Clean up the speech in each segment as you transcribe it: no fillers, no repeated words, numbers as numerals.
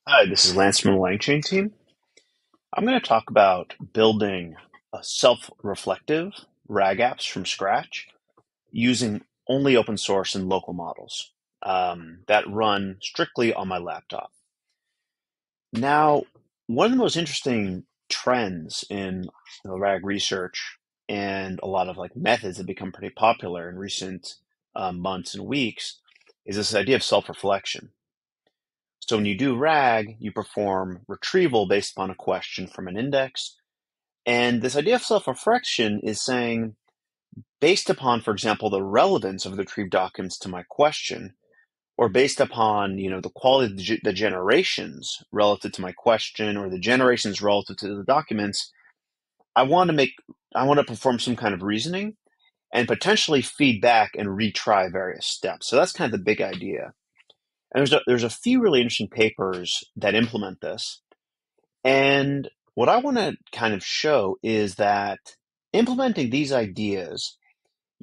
Hi, this is Lance from the LangChain team. I'm going to talk about building a self-reflective RAG apps from scratch using only open source and local models that run strictly on my laptop. Now, one of the most interesting trends in RAG research and a lot of methods that become pretty popular in recent months and weeks is this idea of self-reflection. So when you do RAG, you perform retrieval based upon a question from an index. And this idea of self-reflection is saying, based upon, for example, the relevance of the retrieved documents to my question, or based upon, the quality of the generations relative to my question, or the generations relative to the documents, I want to make, I want to perform some kind of reasoning and potentially feed back and retry various steps. So that's kind of the big idea. And there's a few really interesting papers that implement this. And what I want to kind of show is that implementing these ideas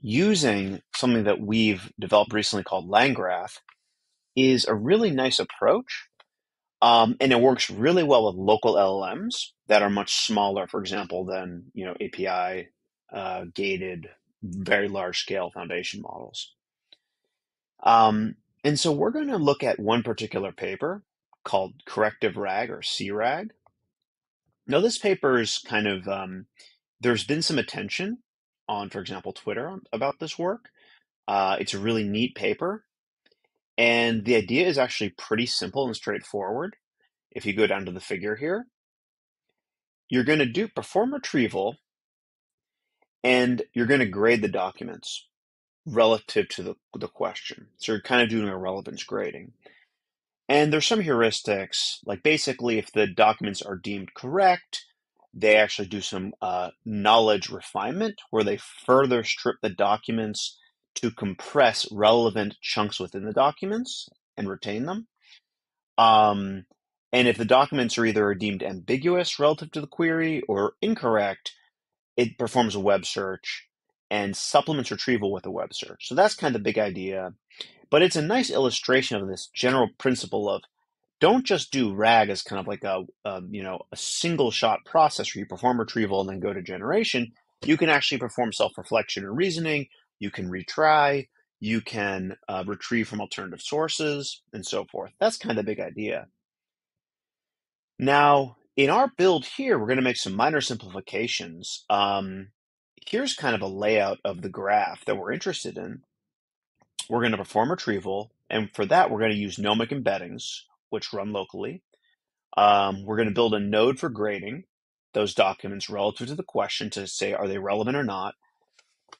using something that we've developed recently called LangGraph is a really nice approach. And it works really well with local LLMs that are much smaller, for example, than API gated, very large scale foundation models. And so we're going to look at one particular paper called Corrective RAG or CRAG. Now, this paper is kind of, there's been some attention on, for example, Twitter about this work. It's a really neat paper. And the idea is actually pretty simple and straightforward. If you go down to the figure here, you're going to perform retrieval and you're going to grade the documents relative to the question. So you're kind of doing a relevance grading. And there's some heuristics, like basically if the documents are deemed correct, they actually do some knowledge refinement where they further strip the documents to compress relevant chunks within the documents and retain them. Um, and if the documents are either deemed ambiguous relative to the query or incorrect, it performs a web search and supplements retrieval with a web search. So that's kind of the big idea. But it's a nice illustration of this general principle of don't just do RAG as kind of like a single shot process where you perform retrieval and then go to generation. You can actually perform self-reflection and reasoning. You can retry. You can retrieve from alternative sources and so forth. That's kind of the big idea. Now, in our build here, we're going to make some minor simplifications. Here's kind of a layout of the graph that we're interested in. We're going to perform retrieval, and for that, we're going to use gnomic embeddings, which run locally. We're going to build a node for grading those documents relative to the question to say, are they relevant or not?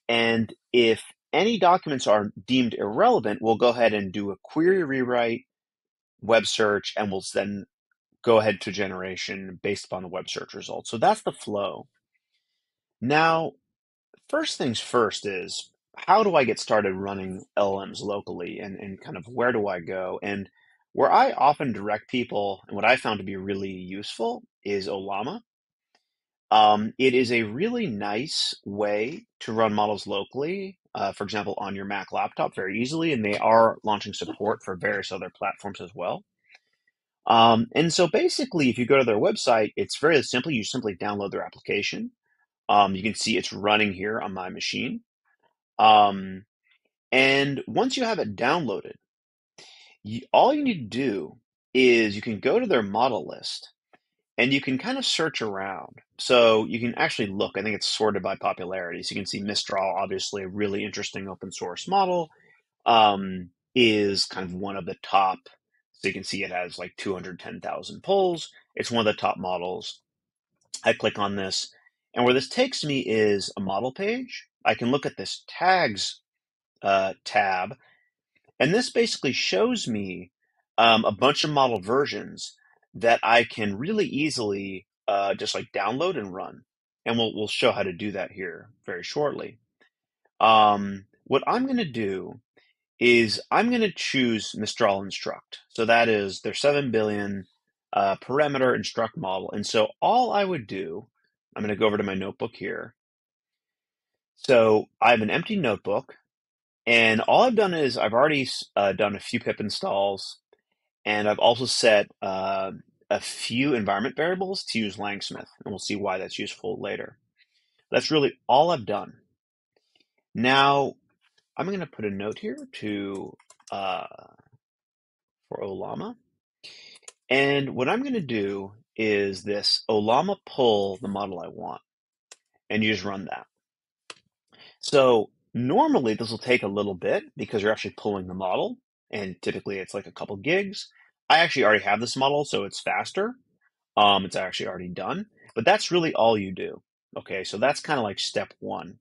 And if any documents are deemed irrelevant, we'll go ahead and do a query rewrite, web search, and we'll then go ahead to generation based upon the web search results. So that's the flow. Now, first things first is how do I get started running LLMs locally and kind of where do I go? And where I often direct people and what I found to be really useful is Olama. It is a really nice way to run models locally, for example, on your Mac laptop very easily, and they are launching support for various other platforms as well. And so basically, if you go to their website, it's very simple. You simply download their application. You can see it's running here on my machine. Um, and once you have it downloaded, all you need to do is you can go to their model list and you can kind of search around. So you can actually look, I think it's sorted by popularity. So you can see Mistral, obviously a really interesting open source model, is kind of one of the top. So you can see it has like 210,000 polls. It's one of the top models. I click on this, and where this takes me is a model page. I can look at this tags tab, and this basically shows me a bunch of model versions that I can really easily just like download and run. And we'll show how to do that here very shortly. What I'm going to do is I'm going to choose Mistral Instruct. So that is their 7 billion parameter instruct model. And so all I would do, I'm going to go over to my notebook here. So I have an empty notebook, and all I've done is I've already done a few pip installs, And I've also set a few environment variables to use Langsmith, and we'll see why that's useful later. That's really all I've done. Now, I'm going to put a note here to for Olama. And what I'm going to do is this Olama pull the model I want, and you just run that. So normally this will take a little bit because you're actually pulling the model, and typically it's like a couple gigs. I actually already have this model, so it's faster. It's actually already done, but that's really all you do. Okay, so that's kind of like step one.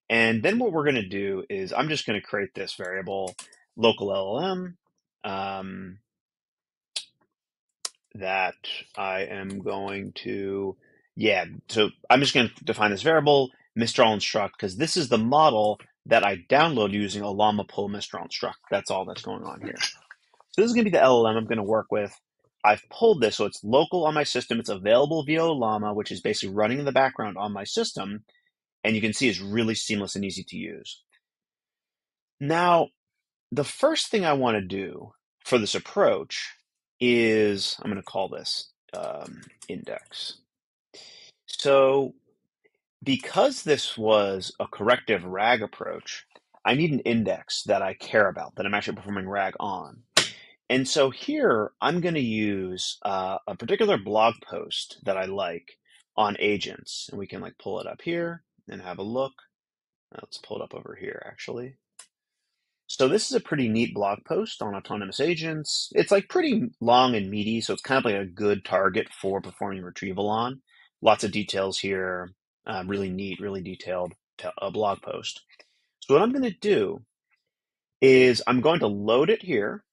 And then what we're going to do is I'm just going to create this variable local LLM that I am going to, so I'm just going to define this variable Mistral instruct because this is the model that I download using Olama pull Mistral instruct. That's all that's going on here. So this is going to be the LLM I'm going to work with. I've pulled this, so it's local on my system. It's available via Olama, which is basically running in the background on my system. And you can see it's really seamless and easy to use. Now, the first thing I want to do for this approach is, I'm going to call this index. So because this was a corrective RAG approach, I need an index that I care about, that I'm actually performing RAG on. And so here, I'm going to use a particular blog post that I like on agents. And we can like pull it up here and have a look. Let's pull it up over here, actually. So this is a pretty neat blog post on autonomous agents. It's like pretty long and meaty, so it's kind of like a good target for performing retrieval on. Lots of details here, really neat, really detailed blog post. So what I'm going to do is I'm going to load it here.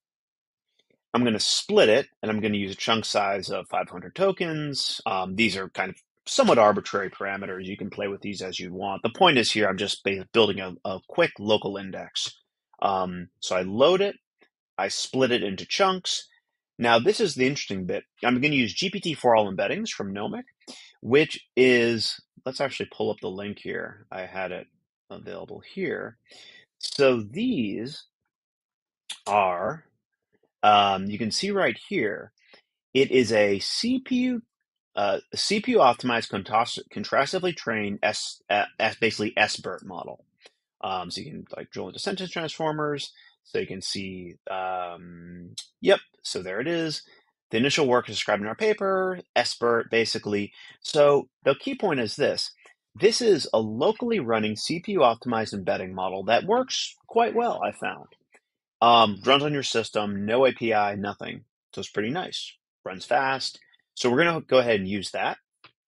I'm going to split it, and I'm going to use a chunk size of 500 tokens. These are kind of somewhat arbitrary parameters. You can play with these as you want. The point is here, I'm just building a quick local index. So I load it, I split it into chunks. Now this is the interesting bit. I'm going to use GPT for all embeddings from Nomic, which is, let's actually pull up the link here. I had it available here. So these are, you can see right here, it is a CPU optimized contrastively trained basically SBERT model. So you can like drill into sentence transformers. So you can see, yep, so there it is. The initial work is described in our paper, SBERT basically. So the key point is this. This is a locally running CPU optimized embedding model that works quite well, I found. Runs on your system, no API, nothing. So it's pretty nice. Runs fast. So we're going to go ahead and use that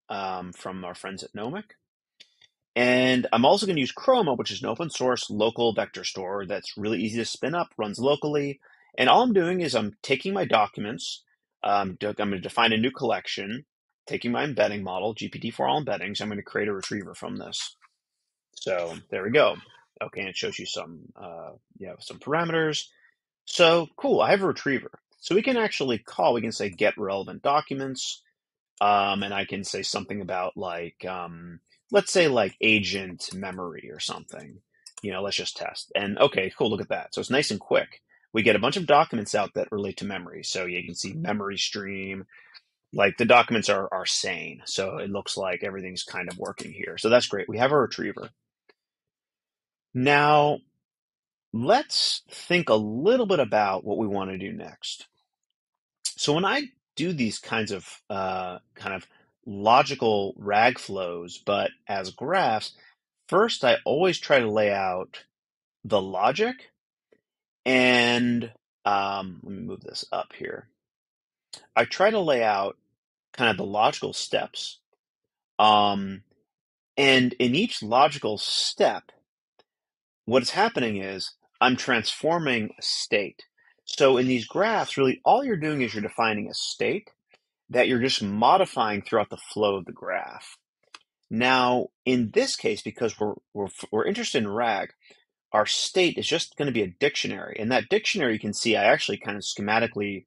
from our friends at Nomic. And I'm also going to use Chroma, which is an open source local vector store that's really easy to spin up, runs locally. And all I'm doing is I'm taking my documents. I'm going to define a new collection, taking my embedding model, GPT for all embeddings. I'm going to create a retriever from this. So there we go. Okay, and it shows you some parameters. So cool, I have a retriever. So we can actually we can say get relevant documents. And I can say something about like, let's say like agent memory or something. Let's just test. And okay, cool, look at that. So it's nice and quick. We get a bunch of documents out that relate to memory. So you can see memory stream, like the documents are sane. So it looks like everything's kind of working here. So that's great. We have a retriever. Now, let's think a little bit about what we want to do next. So when I do these kinds of logical RAG flows, but as graphs, first I always try to lay out the logic, and let me move this up here. I try to lay out kind of the logical steps, and in each logical step, what is happening is I'm transforming a state. So in these graphs, really all you're doing is you're defining a state that you're just modifying throughout the flow of the graph. Now, in this case, because we're interested in RAG, our state is just going to be a dictionary. And that dictionary, you can see, I actually kind of schematically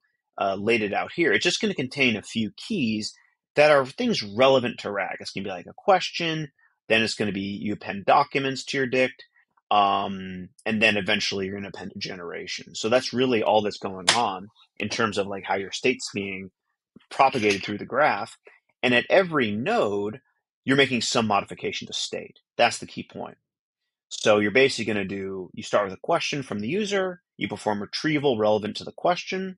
laid it out here. It's just going to contain a few keys that are things relevant to RAG. It's going to be like a question, then it's going to be you append documents to your dict, and then eventually you're going to append a generation. So that's really all that's going on. in terms of like how your state's being propagated through the graph. And at every node, you're making some modification to state. That's the key point. So you're basically going to you start with a question from the user, you perform retrieval relevant to the question.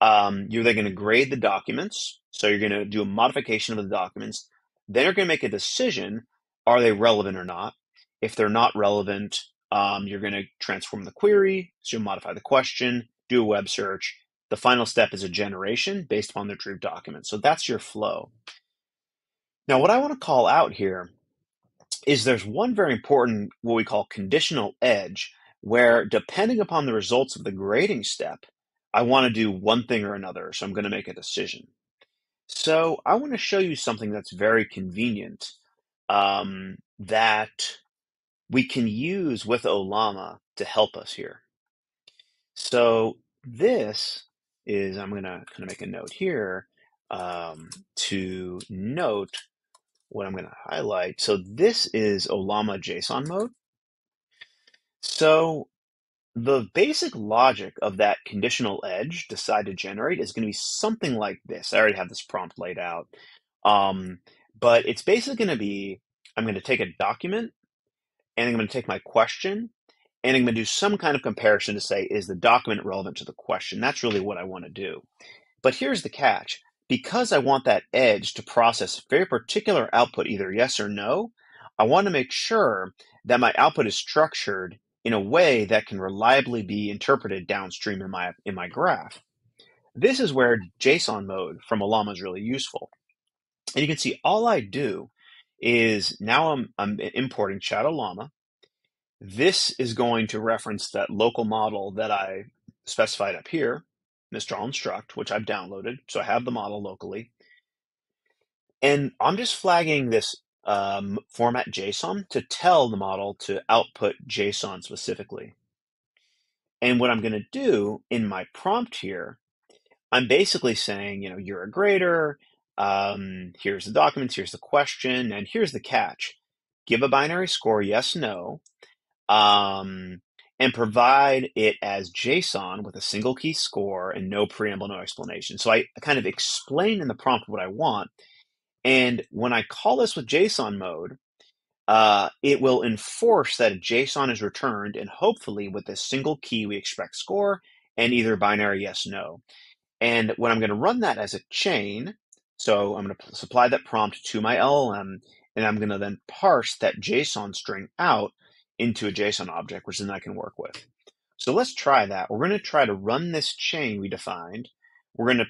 You're then going to grade the documents. So you're going to do a modification of the documents. Then you're going to make a decision, are they relevant or not? If they're not relevant, you're going to transform the query. So you'll modify the question, do a web search. The final step is a generation based upon the retrieved document. So that's your flow. Now, what I want to call out here is there's one very important, what we call conditional edge, where depending upon the results of the grading step, I want to do one thing or another. So I'm going to make a decision. So I want to show you something that's very convenient that we can use with Ollama to help us here. So this is, I'm going to kind of make a note here to note what I'm going to highlight. So this is Ollama JSON mode. So the basic logic of that conditional edge decide to generate is going to be something like this. I already have this prompt laid out. But it's basically going to be, I'm going to take a document and I'm going to take my question and I'm going to do some kind of comparison to say, is the document relevant to the question? That's really what I want to do. But here's the catch. Because I want that edge to process a very particular output, either yes or no, I want to make sure that my output is structured in a way that can reliably be interpreted downstream in my graph. This is where JSON mode from Ollama is really useful. And you can see all I do is now I'm importing Chat Ollama. This is going to reference that local model that I specified up here, Mistral Instruct, which I've downloaded. So I have the model locally. And I'm just flagging this format JSON to tell the model to output JSON specifically. And what I'm going to do in my prompt here, I'm basically saying, you're a grader. Here's the documents, here's the question, and here's the catch. Give a binary score, yes, no, and provide it as JSON with a single key score and no preamble, no explanation. So I kind of explain in the prompt what I want. And when I call this with JSON mode, it will enforce that a JSON is returned, and hopefully with a single key, we expect score and either binary yes, no. And when I'm going to run that as a chain, so I'm going to supply that prompt to my LLM, and I'm going to then parse that JSON string out into a JSON object, which then I can work with. So let's try that. We're going to try to run this chain we defined. We're going to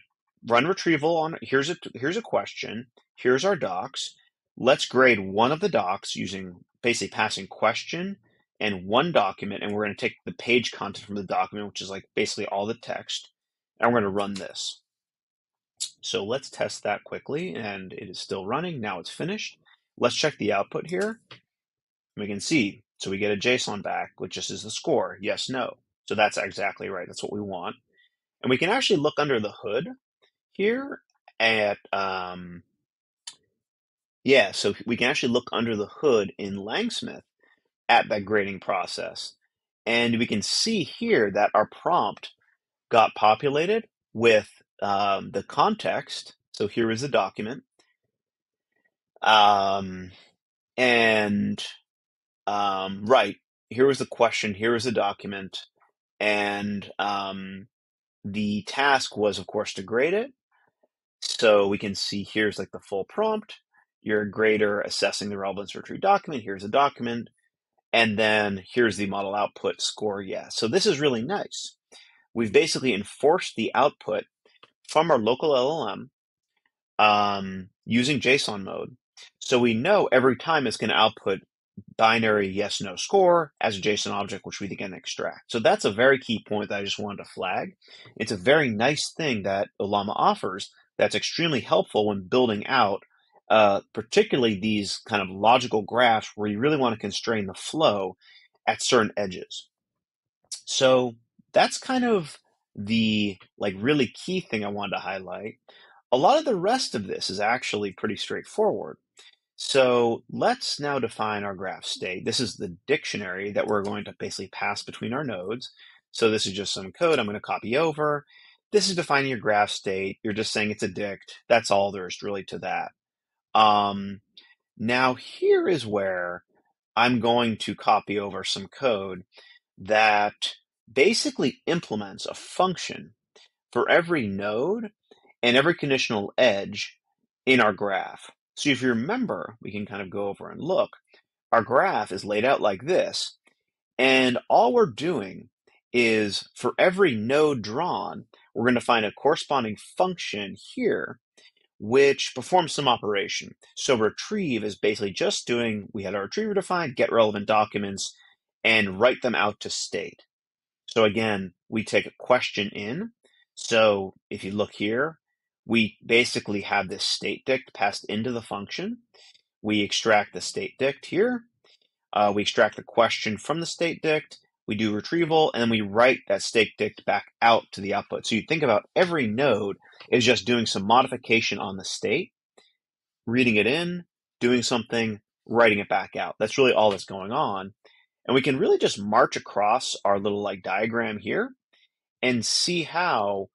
run retrieval on, here's a question, here's our docs. Let's grade one of the docs using basically passing question and one document, and we're going to take the page content from the document, which is like basically all the text, and we're going to run this. So let's test that quickly, and it is still running. Now it's finished. Let's check the output here. We can see, so we get a JSON back, which just is the score, yes, no. So that's exactly right. That's what we want. And we can actually look under the hood here at, so we can actually look under the hood in Langsmith at that grading process. And we can see here that our prompt got populated with the context. So here is the document. Right, here was the question, here was the document. And the task was, of course, to grade it. So we can see here's like the full prompt. You're a grader assessing the relevance for true document. Here's a document. And then here's the model output score, yes. So this is really nice. We've basically enforced the output from our local LLM using JSON mode. So we know every time it's going to output binary yes, no score as a JSON object, which we can extract. So that's a very key point that I just wanted to flag. It's a very nice thing that Ollama offers that's extremely helpful when building out particularly these kind of logical graphs where you really want to constrain the flow at certain edges. So that's kind of the really key thing I wanted to highlight. A lot of the rest of this is actually pretty straightforward. So let's now define our graph state. This is the dictionary that we're going to basically pass between our nodes. So this is just some code I'm going to copy over. this is defining your graph state. You're just saying it's a dict. That's all there is really to that. Now here is where I'm going to copy over some code that basically implements a function for every node and every conditional edge in our graph. So if you remember, we can kind of go over and look. Our graph is laid out like this, and all we're doing is for every node drawn, we're going to find a corresponding function here which performs some operation. So retrieve is basically just doing, we had our retriever defined, get relevant documents, and write them out to state. So again, we take a question in. So if you look here, we basically have this state dict passed into the function. We extract the state dict here. We extract the question from the state dict. We do retrieval, and then we write that state dict back out to the output. So you think about every node is just doing some modification on the state, reading it in, doing something, writing it back out. That's really all that's going on. And we can really just march across our little like diagram here and see how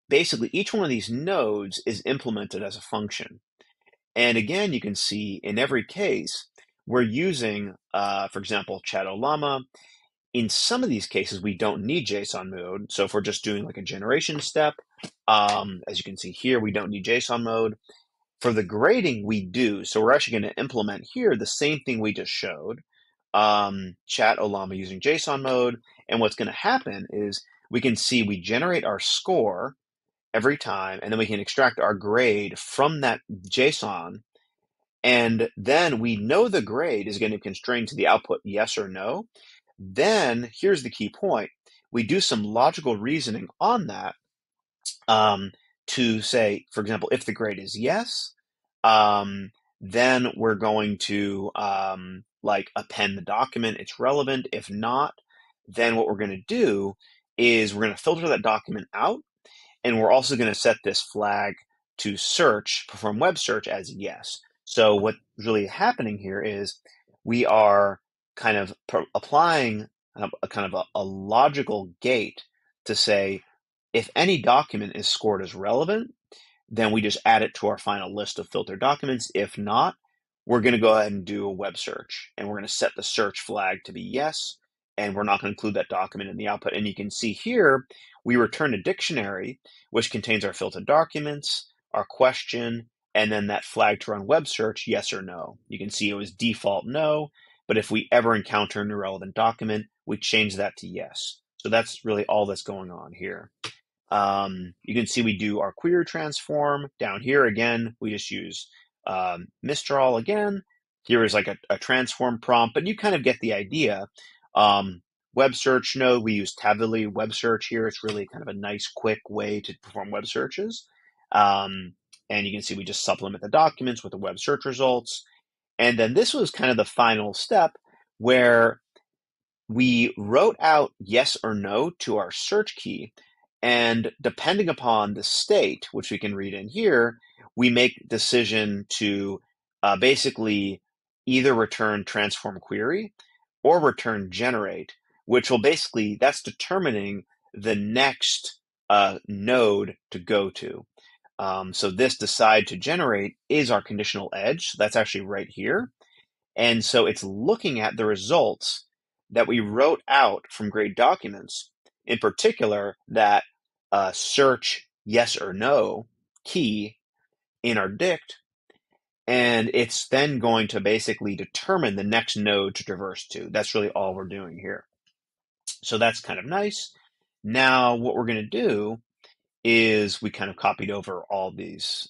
basically each one of these nodes is implemented as a function. And again, you can see in every case, we're using, for example, Chatolama. In some of these cases, we don't need JSON mode. So if we're just doing like a generation step, as you can see here, we don't need JSON mode. For the grading, we do. So we're actually going to implement here the same thing we just showed, Chatolama using JSON mode. And what's going to happen is we can see we generate our score every time, and then we can extract our grade from that JSON. And then we know the grade is going to constrain to the output yes or no. Then here's the key point. We do some logical reasoning on that to say, for example, if the grade is yes, then we're going to like append the document. It's relevant. If not, then what we're going to do is we're going to filter that document out. And we're also going to set this flag to search, perform web search as yes. So what's really happening here is we are kind of applying a logical gate to say, if any document is scored as relevant, then we just add it to our final list of filtered documents. If not, we're going to go ahead and do a web search, and we're going to set the search flag to be yes, and we're not going to include that document in the output. And you can see here, we return a dictionary, which contains our filtered documents, our question, and then that flag to run web search, yes or no. You can see it was default no, but if we ever encounter an irrelevant document, we change that to yes. So that's really all that's going on here. You can see we do our query transform. Down here again, we just use Mistral again. Here is like a transform prompt, but you kind of get the idea. Web search node, we use Tavily web search here. It's really kind of a nice, quick way to perform web searches. And you can see we just supplement the documents with the web search results. And then this was kind of the final step where we wrote out yes or no to our search key. And depending upon the state, which we can read in here, we make decision to basically either return transform query or return generate, which will basically, that's determining the next node to go to. So this decide to generate is our conditional edge. So that's actually right here. And so it's looking at the results that we wrote out from grade documents, in particular that search yes or no key in our dict, and it's then going to basically determine the next node to traverse to. That's really all we're doing here. So that's kind of nice. Now what we're going to do is we kind of copied over all these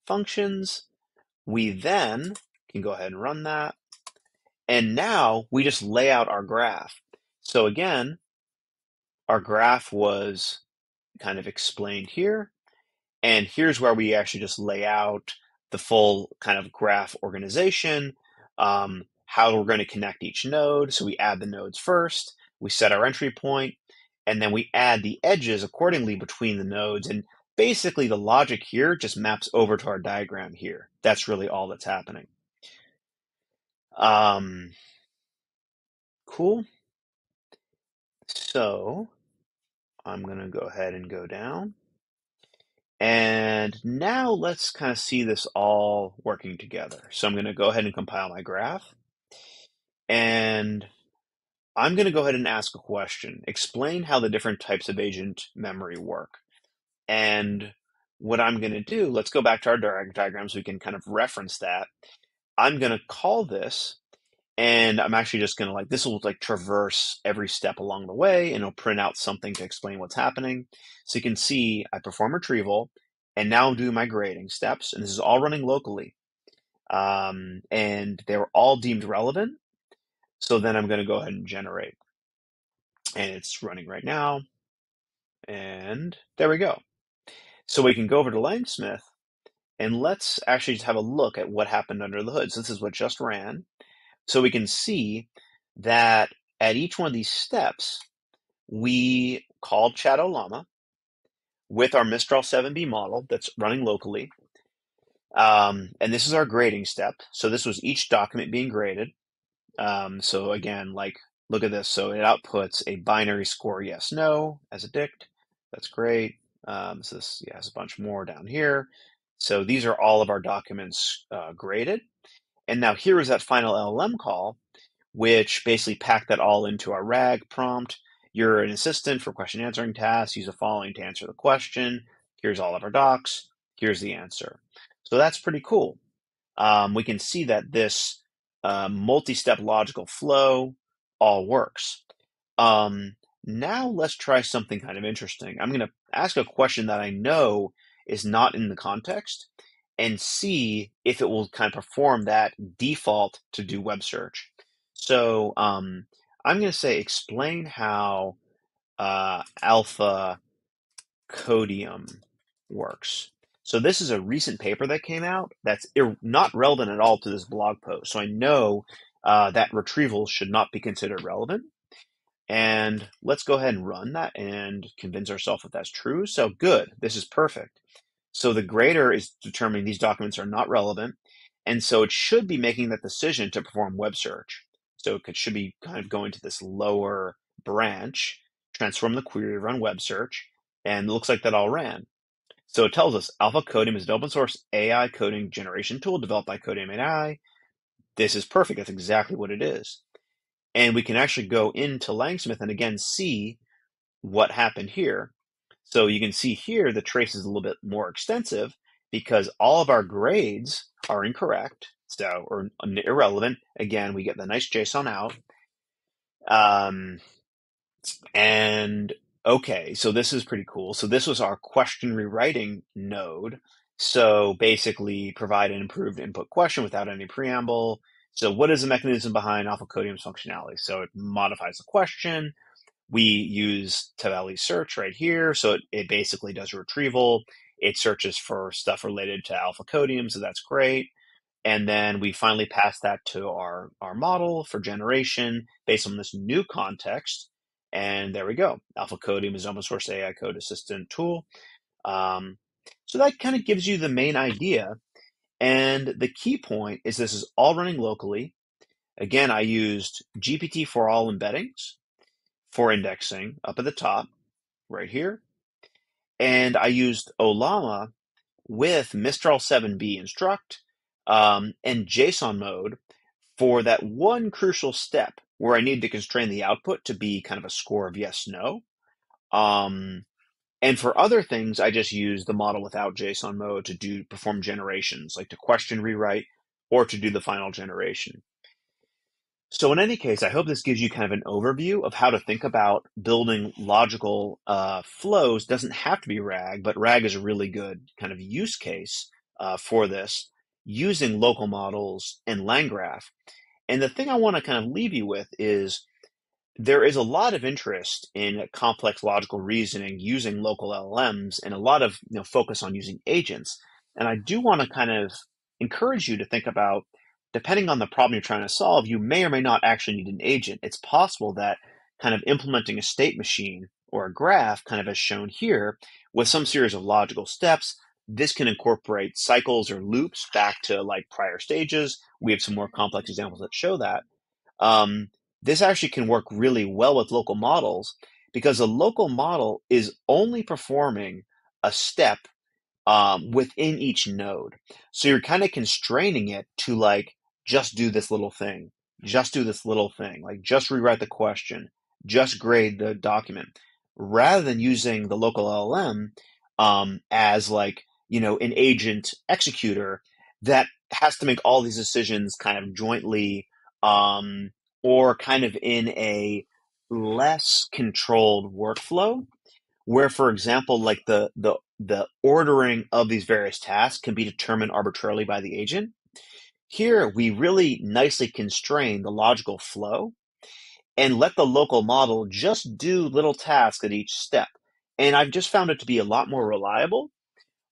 functions. We then can go ahead and run that. And now we just lay out our graph. So again, our graph was kind of explained here. And here's where we actually just lay out the full kind of graph organization, how we're going to connect each node. So we add the nodes first, we set our entry point, and then we add the edges accordingly between the nodes. And basically the logic here just maps over to our diagram here. That's really all that's happening. Cool. So I'm going to go ahead and go down. And now let's kind of see this all working together. So I'm going to go ahead and compile my graph. And I'm going to go ahead and ask a question. Explain how the different types of agent memory work. And what I'm going to do, let's go back to our diagram so we can kind of reference that. I'm going to call this, and I'm actually just going to this will traverse every step along the way, and it'll print out something to explain what's happening. So you can see I perform retrieval, and now I'm doing my grading steps, and this is all running locally. And they were all deemed relevant. So then I'm going to go ahead and generate. And it's running right now. And there we go. So we can go over to Langsmith, and let's actually just have a look at what happened under the hood. So this is what just ran. So we can see that at each one of these steps, we called Shadow Llama with our Mistral 7B model that's running locally. And this is our grading step. So this was each document being graded. So again, look at this. So it outputs a binary score yes, no as a dict. That's great. So this has a bunch more down here. So these are all of our documents graded. And now here is that final LLM call, which basically packed that all into our RAG prompt. You're an assistant for question answering tasks. Use the following to answer the question. Here's all of our docs. Here's the answer. So that's pretty cool. We can see that this multi-step logical flow all works. Now let's try something kind of interesting. I'm going to ask a question that I know is not in the context and see if it will kind of perform that default to do web search. So I'm going to say, explain how alpha codium works. So this is a recent paper that came out that's not relevant at all to this blog post. So I know that retrieval should not be considered relevant. And let's go ahead and run that and convince ourselves that that's true. So good, this is perfect. So the grader is determining these documents are not relevant. And so it should be making that decision to perform web search. So it should be kind of going to this lower branch, transform the query, run web search, and it looks like that all ran. So it tells us Alpha Codium is an open source AI coding generation tool developed by Codium AI. This is perfect. That's exactly what it is. And we can actually go into Langsmith and again see what happened here. So you can see here the trace is a little bit more extensive because all of our grades are incorrect, or irrelevant. Again, we get the nice JSON out. And okay, so this is pretty cool. So this was our question rewriting node. So basically provide an improved input question without any preamble. So what is the mechanism behind Alpha Codium's functionality? So it modifies the question. We use Tavali search right here. So it basically does a retrieval. It searches for stuff related to Alpha Codium. So that's great. And then we finally pass that to our model for generation based on this new context. And there we go. Alpha Codium is open source AI code assistant tool. So that kind of gives you the main idea. And the key point is this is all running locally. Again, I used GPT for all embeddings for indexing up at the top right here. And I used Ollama with Mistral 7B instruct and JSON mode for that one crucial step where I need to constrain the output to be kind of a score of yes, no. And for other things, I just use the model without JSON mode to perform generations, like to question rewrite or to do the final generation. So in any case, I hope this gives you kind of an overview of how to think about building logical flows. Doesn't have to be RAG, but RAG is a really good kind of use case for this using local models and LangGraph. And the thing I want to kind of leave you with is there is a lot of interest in complex logical reasoning using local LLMs and a lot of focus on using agents. And I do want to kind of encourage you to think about, depending on the problem you're trying to solve, you may or may not actually need an agent. It's possible that kind of implementing a state machine or a graph, kind of as shown here, with some series of logical steps, this can incorporate cycles or loops back to like prior stages. We have some more complex examples that show that. this actually can work really well with local models because a local model is only performing a step within each node. So you're kind of constraining it to like, just do this little thing, just do this little thing, like just rewrite the question, just grade the document, rather than using the local LLM as like, an agent executor that has to make all these decisions kind of jointly um, or kind of in a less controlled workflow where, for example, like the ordering of these various tasks can be determined arbitrarily by the agent. Here, we really nicely constrain the logical flow and let the local model just do little tasks at each step. And I've just found it to be a lot more reliable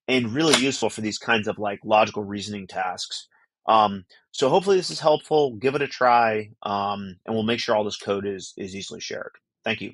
and really useful for these kinds of like logical reasoning tasks. So hopefully this is helpful. Give it a try, and we'll make sure all this code is easily shared. Thank you.